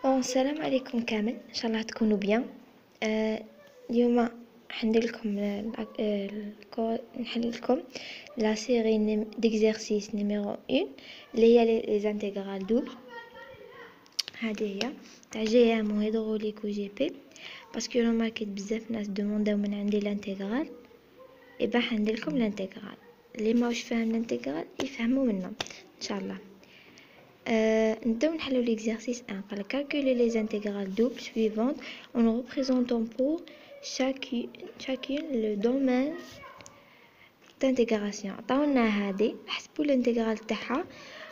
السلام عليكم كامل، ان شاء الله تكونوا بيان. اليوم حندير لكم نحل لكم لا سيري ديكزيرسيس نيميرو 1 اللي هي لي زانتيغرال دوبل. هذه هي تاع جي ام و هيدروليك و جي بي، باسكو رماركيت بزاف ناس دومونداو من عندي لانتيغرال، اي حندير لكم لانتيغرال. اللي ماوش فاهم لانتيغرال يفهموا منا ان شاء الله. نبداو نحلو l'exercice 1. قال calculer les intégrales doubles suivantes en représentant pour chacune le domaine d'intégration. عطاونا هادي نحسبوا الانتجرال تاعها،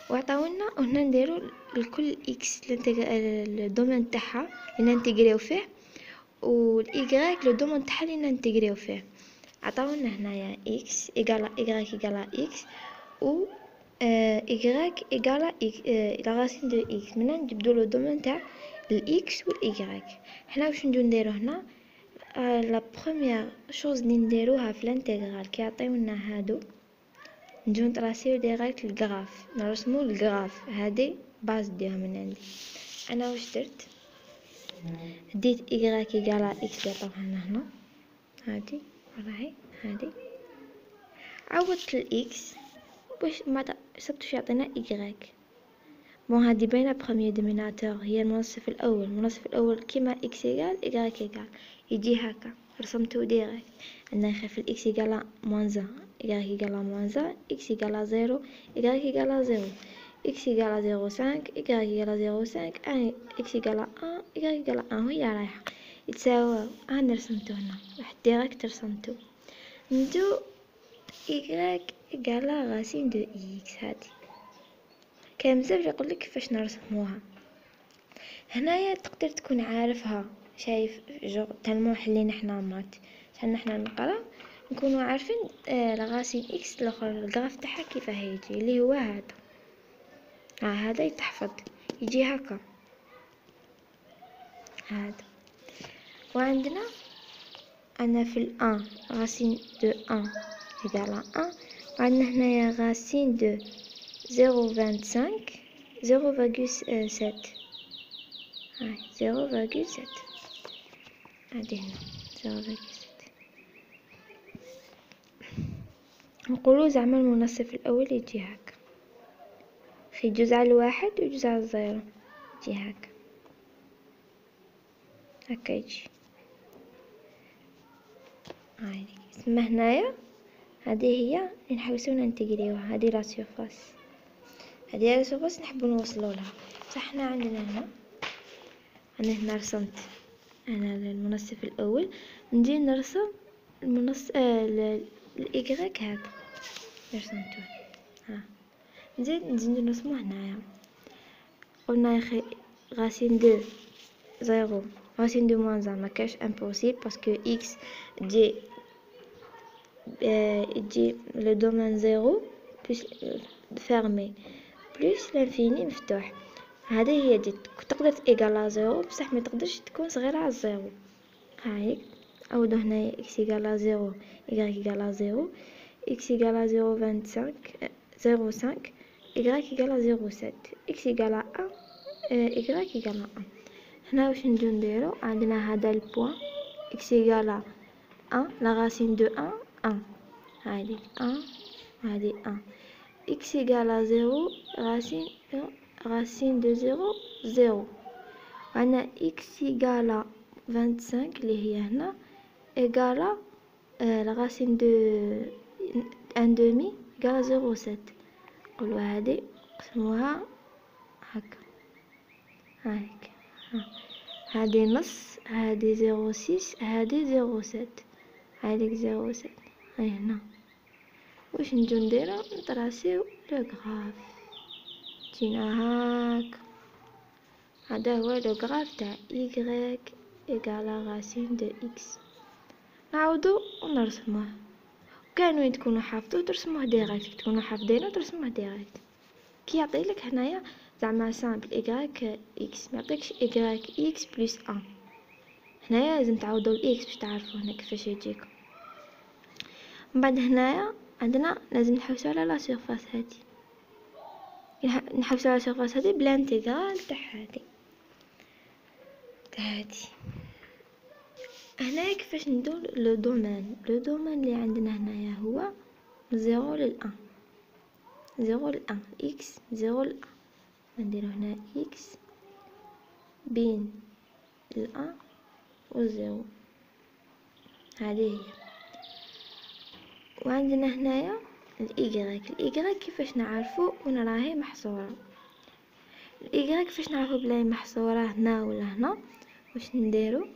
وعطاونا هنا نديرو لكل اكس الدومين تاعها اللي ننتجريو فيه، والايغريك لو دومين تاعها اللي ننتجريو فيه. عطاونا هنايا اكس ايغالا ايغريك ايغالا اكس و y égale la racine de x. maintenant نجبدو لو دومين تاع الاكس والاي. حنا واش نديرو هنا؟ لا بروميير شوز اللي نديروها في الانتغرال كي يعطيونا هادو، نجيو نطراسيو ديريكت الغراف، نرسمو الغراف. هادي باز ديها من عندي. انا واش درت؟ ديت y égale x اللي عطاوها لنا هنا، هادي راهي هادي، عوضت الاكس باش ما صبتوش يعطينا إيغريك. بون هادي باينه بروميير دوميناتور هي المنصف الاول كيما اكس ايغال إيغريك ايغال، يجي هكا رسمتو ديريكت. عندنا يخاف الاكس ايغال موان 1 إيغريك ايغال موان 1 اكس ايغال 0 إيغريك ايغال 0 اكس ايغال 0.5 إيغريك ايغال 0.5 اكس ايغال 1 إيغريك ايغال 1 وهي رايحه يتساويو. انا رسمتو هنا واحد ديريكت رسمتو. ندو y égale racine de x. هادي كاين بزاف يقولك كيفاش نرسموها. هنايا تقدر تكون عارفها، شايف جو تالمو حلينا حنا مات حنا نقرا نكونوا عارفين لا راسين اكس الاخر الغراف تاعها كيف يجي، اللي هو هذا. هذا يتحفظ يجي هكا هذا. وعندنا انا في الان راسين دو 1 égale 1. وعندنا هنايا racine de 0.25 0.7. هاي 0.7 هادي هنا 0.7. نقولو زعما المنصف الاول يجي هكا، خي جزء على الواحد وجزء على الزيرو يجي هكا هكا يجي. هاي تسمى هنايا هذه هي اللي نحوسو ننتجريوها. هذه لا سيرفاس، هذه لا سيرفاس نحبو نوصلو لها. صح حنا عندنا هنا، انا هنا رسمت انا المنصف الاول، نجي نرسم المنصف الايغريك هذا رسمته. نزيد نرسمو هنايا. قلنا يا اخي راسين دو 0 راسين دو موان 1 مكاش امبوسيبل باسكو اكس تجي le domaine 0 plus fermé plus l'infini مفتوح. هذه هي دي تقدر تيغالا 0 بصح ما تقدرش تكون صغيره على 0. هاي عاودو هنايا x égale 0 y égale 0 x égale 0.25 0.5 y égale 0.7 x égale 1 y égale 1. هنا واش نجو نديرو؟ عندنا هذا البوان x égale 1 la racine de 1 1 هادي 1 هادي 1 x égale 0 racine de 0 0. وعندنا x égale 25 اللي هي هنا égale la racine de 1 demi égale 0.7. نقولوا هادي نقسموها هكا هاك هادي نص هادي 0.6 هادي 0.7 هاديك 0.7. هاي هنا واش نجو نديرو؟ نطراسيو لو غراف. جينا هاك هذا هو لو غراف تاع y égale racine de x. نعاودو ونرسموه. كان وين تكونوا حافظوه ترسموه ديريكت، تكونوا حافظينه ترسموه ديريكت. كي يعطيلك هنايا زعما سامبل y x ما يعطيكش y x بلس 1. هنايا لازم تعوضوا الاكس باش تعرفوا هنا كيفاش يجيكم. من بعد هنايا عندنا لازم نحوسو على لا سيرفاس هادي، نحوسو على لا سيرفاس هادي بلانتيغرال تاع هادي. هادي. هنا كيفاش ندير لو دومين اللي عندنا هنايا هو 0 لل 1 0 لل 1 اكس 0 لل 1 نديرو هنا اكس بين ال 1 و 0. هذه هي. وعندنا هنايا الايغريك كيفاش نعرفو وين راهي محصوره. الايغريك كيفاش نعرفو بلاي محصوره هنا ولا هنا. واش نديرو؟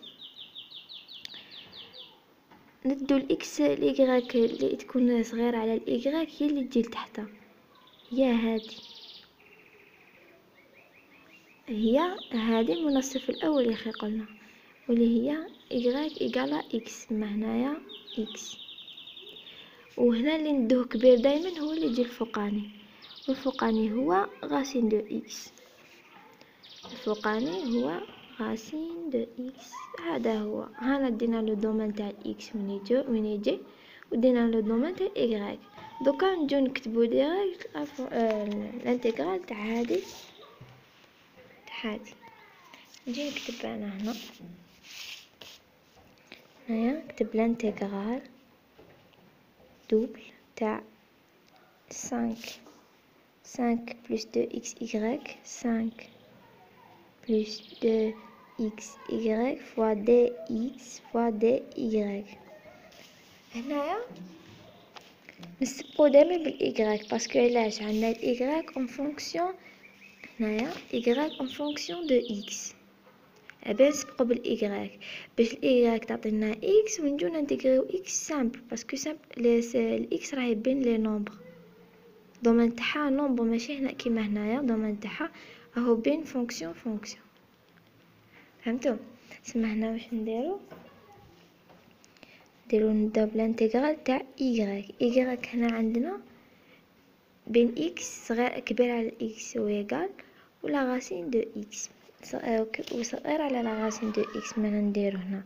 ندو الاكس الايغريك اللي تكون صغيره على الايغريك هي اللي تجي لتحتها، هي هذه المنصف الاول يا اخي قلنا، واللي هي y إيكالا x. ما هنايا x، وهنا اللي ندوه كبير دايما هو اللي يجي الفوقاني، والفوقاني هو غاسين دو x. الفوقاني هو غاسين دو x. هذا هو. هنا دينا لو دومين تاع x وين يجي، ودينا لو دومين تاع y. دوكا نجو نكتبو ديريكت الانتيغرال تاع هادي نجي نكتب انا هنايا نكتب الانتيغرال double تاع 5 plus 2xy 5 plus 2xy fois dx fois dy. هنايا نسبقو دائما بالاي باسكو علاش عندنا الاي اون فونكسيون. هنايا اي اون فونكسيون دو اكس، ابي نسبقو بالاي باش الاي تعطينا اكس ونجو ننتيغريو اكس سامبل، باسكو سامبل الاكس راهي بين لي نومبر. دومين تاعها نومبر ماشي هنا كيما هنايا، دومين تاعها راهو بين فونكسيون فهمتوا؟ سما هنا واش نديرو نبداو بالانتيغرال تاع y هنا عندنا بين اكس صغير كبير على اكس هو يقال ولا غاسين دو اكس وصغير على لا غاسين دو اكس. ما نديرو هنا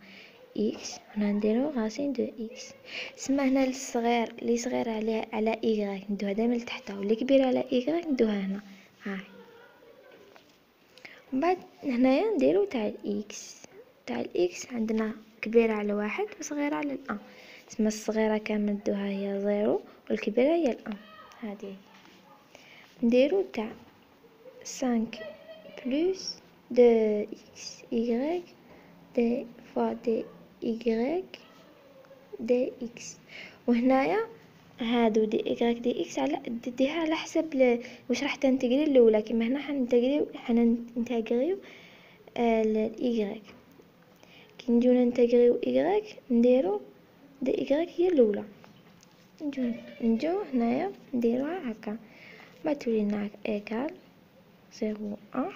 اكس هنا نديرو غاسين دو اكس. سما هنا الصغير اللي صغير على y ندوها دائما لتحتها، واللي كبير على y ندوها هنا. هاي من بعد هنايا نديرو تاع الاكس عندنا كبيرة على 1 وصغيرة على 1. سما الصغيرة كامل ندوها هي 0 والكبيرة هي 1. هذه نديرو تاع 5 بلس دو اكس y دي فوا دي y دي اكس. وهنايا هادو دي y دي اكس على ديها على حسب واش راح تنتقري الاولى. كيما هنا حننتقريو الاي كي نجيو ننتقريو y نديرو دي y هي الاولى. نجو هنايا نديروها هكا ما تولينا ايكال 0 1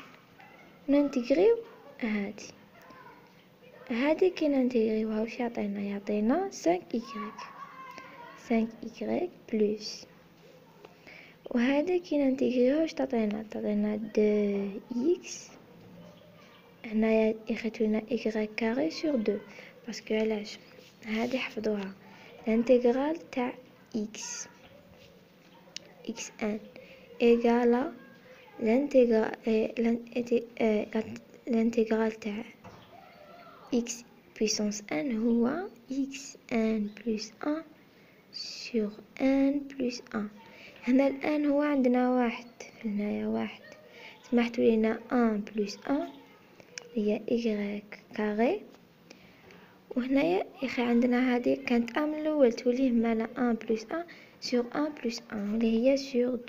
ننتقريو هادي كي ننتقريوها واش يعطينا 5y بلس. وهذا كي ننتقريوها واش تعطينا 2x. هنايا يخيطولنا y كاري سور 2 باسكو علاش هادي حفظوها الانتيغرال تاع x x1 ايغالا الانتيغرال تاع x puissance 1 هو x1 plus 1 sur 1 plus 1. هنا الآن هو عندنا 1 هنايا 1 سمحتوا لنا 1 plus 1 هي y كاري. وهنايا يخي عندنا هذه كانت من الاول تولي مالا 1 بلس 1 sur 1 بلس 1 اللي هي sur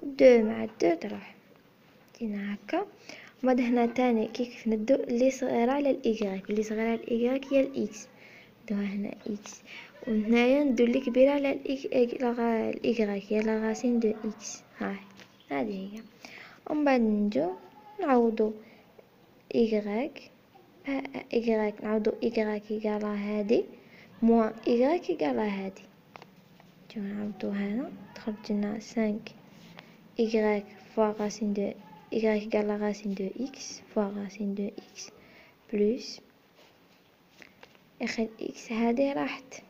2 مع 2 تروح دينا هكا. وبعد هنا تاني كيف ندو اللي صغيرة على الايغريك، اللي صغيرة على الايغريك هي الاكس ندوها هنا اكس. وهنايا ندو اللي كبيرة على الايغريك هي لا راسين دو اكس. هذه هي. ومن بعد نجو نعوضو ايغريك نعوضو y إيكالا هادي موان y إيكالا هادي. نجيو نعوضو هنا تخرج لنا 5 y فوا غاسين دو y إيكالا غاسين دو x فوا غاسين دو x بلس اخر x هادي راحت،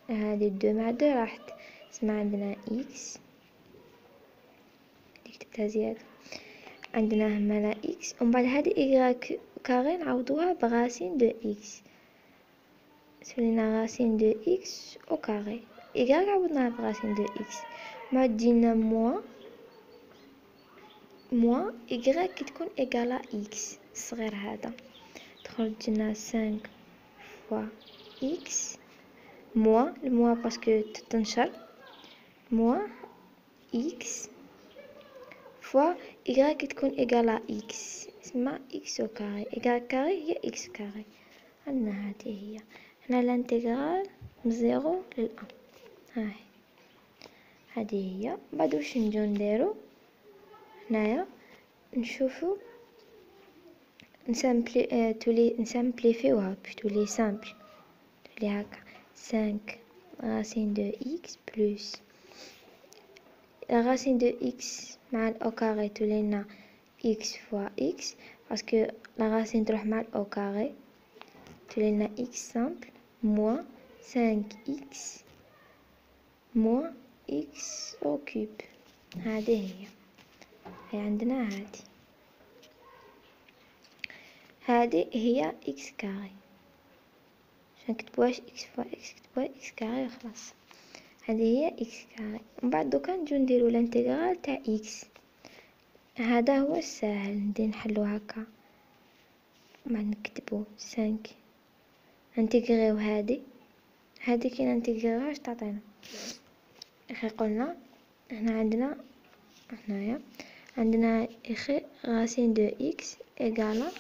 هادي 2 مع 2 راحت. اسمع عندنا x اللي كتبتها زيادة عندنا هنا إكس، ومن بعد هذه إيكغيك كاري نعوضوها براسين دو إكس، سولينا راسين دو إكس أو كاري، إيكغيك عوضناها براسين دو إكس، ما تجينا موان إيكغيك كي تكون إيكالا إكس الصغير هذا، تخرج لنا 5 فوا إكس موان الموان باسكو تتنشر، موان إكس فوا إيكغيك تكون إيكالا إكس، اسمها إكس أو كاري، إيكغيك كاري هي إكس كاري. عندنا هذه هي هنا الانتجرال من 0 لل 1، هذه هي. بعد واش نجو نديرو هنايا، نشوفو نسامبليفيوها باش تولي سامبل، تولي هكا 5 راسين دو إكس بلس راسين دو إكس مع الأو كاري تولي لنا إكس فوا إكس، باسكو لا راسين تروح مع الأو كاري تولي لنا إكس سامبل موان 5 إكس موان إكس أو كوب. هذه هي عندنا هذه هي إكس كاري، عشان نكتبوهاش إكس فوا إكس كتبوها إكس كاري وخلاص. هذه هي إكس كاري. من بعد دوكا نجو نديرو الانتجرال تاع إكس، هذا هو الساهل، ندير نحلو هكا بعد نكتبو 5 ننتيغريو هذه كي ننتيغريوها اش تعطينا، اخي قلنا هنا عندنا هنايا عندنا اخي راسين دو إكس إيغالا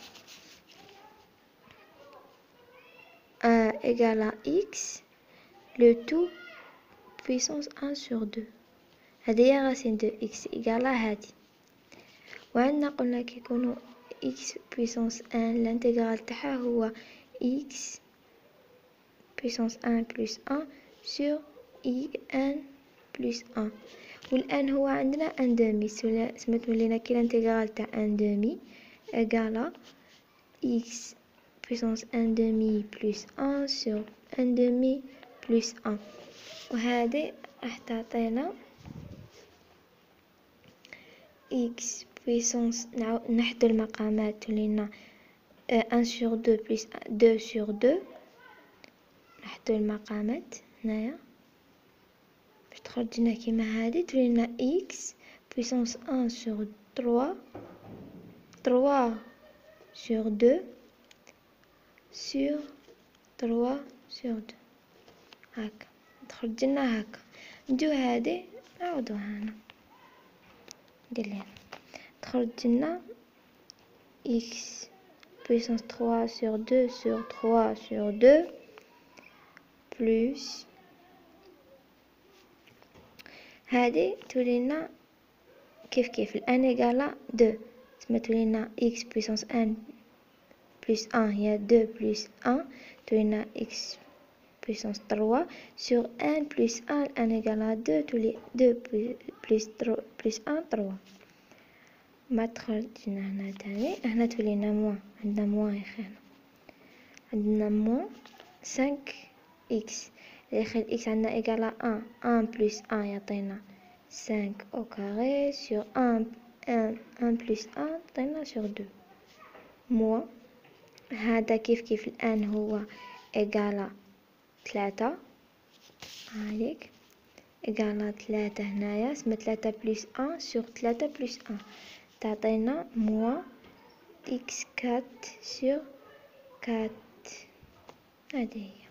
إكس لو تو بويسونس 1 sur 2، هذه هي راسين دو إكس إيغالا هذه. وعندنا قلنا كي يكونوا إكس بويسونس 1 الانتجرال تاعها هو إكس بويسونس 1 بلس 1 sur إي 1 بلس 1، والآن هو عندنا 1 دومي، سمات ولينا كي الانتجرال تاع 1 دومي إيغالا إكس puissance 1 demi plus 1 sur 1 demi plus 1، وهذه راح تعطينا x puissance نحدو المقامات ولينا 1 sur 2 plus 2 sur 2، نحدو المقامات هنايا باش تخرج لنا كيما هذه، تولينا x puissance 1 sur 3 3 sur 2 sur 3 sur 2 هكا تخرج لنا هكا. نجو هذه نعوضوها هنا، ندير لهنا تخرج لنا x puissance 3 sur 2 sur 3 sur 2 plus هذه تولي لنا كيف الان إيغالا 2، تسمى تولي لنا x puissance 1 plus 1 هي 2 plus 1 تولي لنا x puissance 3 sur 1 plus 1 1 égale à 2 تولي 2 plus 3 plus 1 3. ما تخرجنا هنا تاني، هنا تولي لنا موان، عندنا موان يا اخي، عندنا موان 5 x يا اخي x عندنا إيغال 1 plus 1 يعطينا 5 au carré sur 1 plus 1 يعطينا sur 2 موان هذا كيف الآن هو إيغالا 3 هايك إيغالا 3 هنايا اسمها 3 بلس 1 سور 3 بلس 1 تعطينا موان إكس 4 سور 4. هذه هي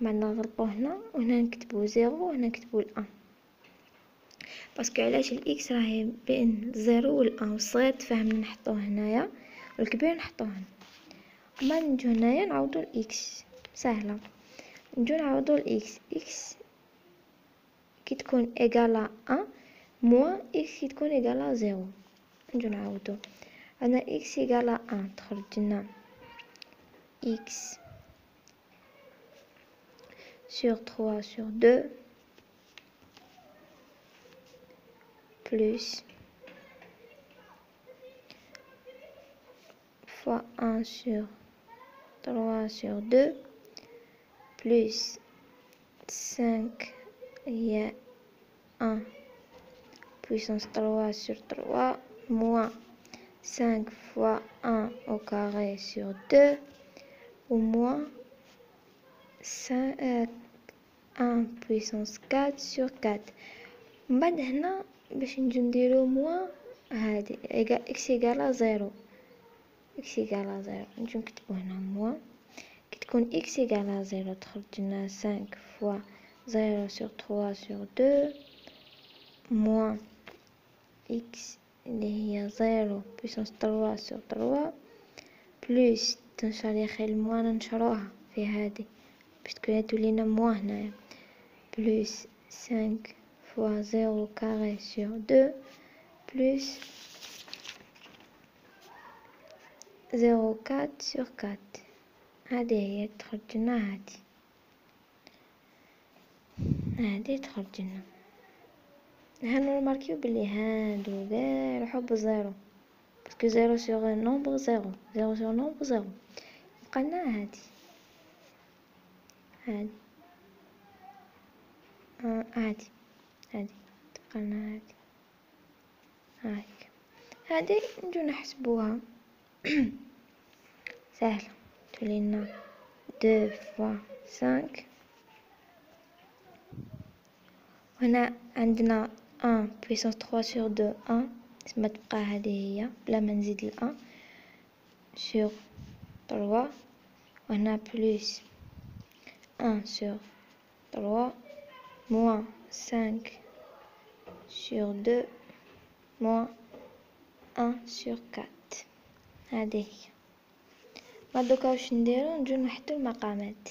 بعد نغلقو هنا وهنا نكتبو 0 وهنا نكتبو 1 باسكو علاش الإكس راهي بين 0 و 1 والصغير تفهمنا نحطوه هنايا والكبير نحطوه هنا. ما نجو هنايا نعوضو الإكس سهلة، نجو نعوضو الإكس إكس كي تكون إيغالا 1 موان إكس كي تكون إيغالا 0 نجو نعوضو. عندنا إكس إيغالا 1 تخرج لنا إكس sur 3 sur 2 plus fois 1 sur 3 sur 2 plus 5 il y a 1 puissance 3 sur 3 moins 5 fois 1 au carré sur 2 ou moins 1 puissance 4 sur 4. من بعد هنا باش نجي نديرو موان هادي x égale 0 x égale 0 نجي نكتبو هنا موان كي تكون x égale 0 تخرج لنا 5 fois 0 sur 3 sur 2 moins x اللي هي 0 puissance 3 sur 3 plus تنشر يا اخي الموان ننشروها في هادي باش تولينا موان هنايا plus 5 fois 0 carré sur 2 plus 0,4 sur 4 هذه هي تخرج لنا هذه تخرج لنا. هنا نماركيو بلي هادو كاع يروحو بزيرو باسكو 0 sur nombre 0 0 sur nombre 0 يبقى لنا هادي تبقى لنا هادي نجو نحسبوها سهلة تولي لنا 2 fois 5 هنا عندنا 1 puissance 3 sur 2 1 تسمى تبقى هذه هي بلا ما نزيد ال 1 sur 3 وهنا plus 1 sur 3 moins 5 sur 2 moins 1 sur 4 هذه هي. بعد دوكا واش نديرو نجو نحطو المقامات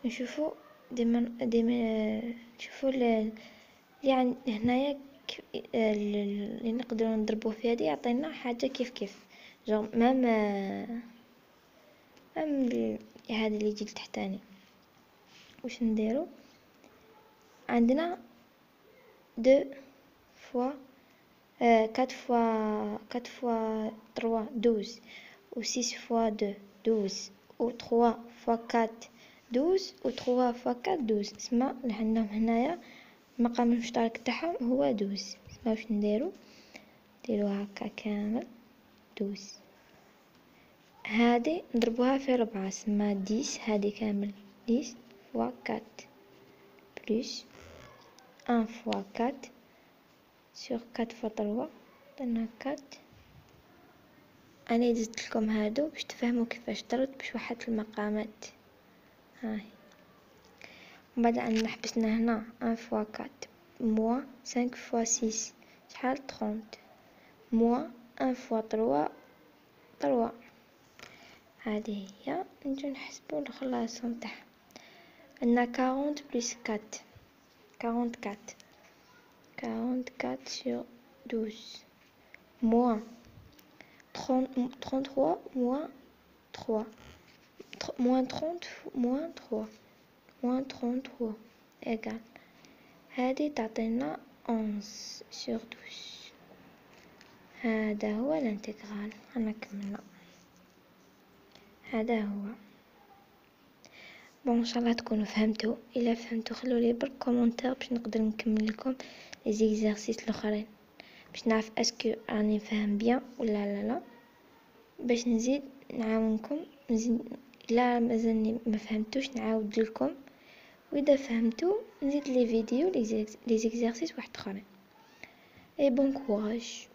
نشوفو ديما نشوفو يعني هنايا اللي نقدروا نضربوه في هذه يعطينا حاجه كيف جو مام هذا اللي يجي تحتاني واش نديرو عندنا 2 fois 4 fois 3 12 ou 6 fois 2 12 ou 3 fois 4 12 ou 3 fois 4 12 اسمع لعندهم هنايا المقام المشترك تاعهم هو 12 اسمع واش نديرو هكا كامل 12 هذه نضربوها في 4 اسمع 10 هذه كامل 10 fois 4 plus 1 fois 4 sur 4 fois 3 عندنا 4 انا زدت لكم هادو باش تفهموا كيفاش درت باش وحدت المقامات هاي. ومن بعد عندنا حبسنا هنا 1 fois 4 moins 5 fois 6 شحال 30 moins 1 fois 3 3 هذه هي. نجي نحسبوا الخلاصه نتاعها عندنا 40 plus 4 44 sur 12 moins 33 moins 3 moins 30 moins 3 moins 33 égal هذه تعطينا 11 sur 12 هذا هو الانتقال. أنا كملنا هذا هو ان شاء الله تكونوا فهمتوا. الا فهمتوا خلوا لي برك كومونتير باش نقدر نكمل لكم لي زيكزارسيس الاخرين باش نعرف اسكو راني فاهم بيان ولا لا باش نزيد نعاونكم نزيد. لا مازالني ما فهمتوش نعاود لكم واذا فهمتوا نزيد لي فيديو لي زيكزارسيس واحد اخرين. اي بون كوراج.